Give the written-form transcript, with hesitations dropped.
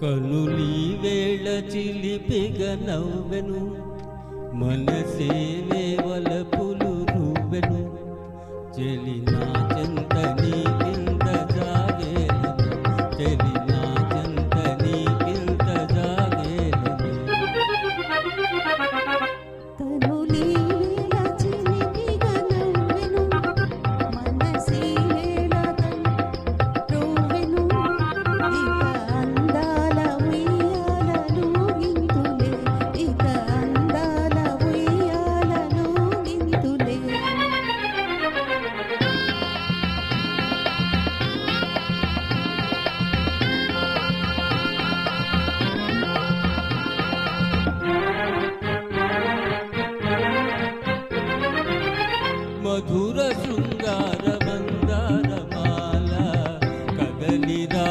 కనులీ వేళ చిలిపిగ నవ్వెను, మనసే వలపులు రువ్వెను. చెలి నా చెంత నీకింత జాగేలను, చెలి నా చెంత నీకింత జాగేలను. కనులీ వేళ చిలిపిగ నవ్వెను, మనసే రువ్వెను. ఇక అందాల ఉయ్యాలలూగింతులే, ఇక అందాల ఉయ్యాలలూగింతులే. మధుర శృంగార మందారమాల కదలిరా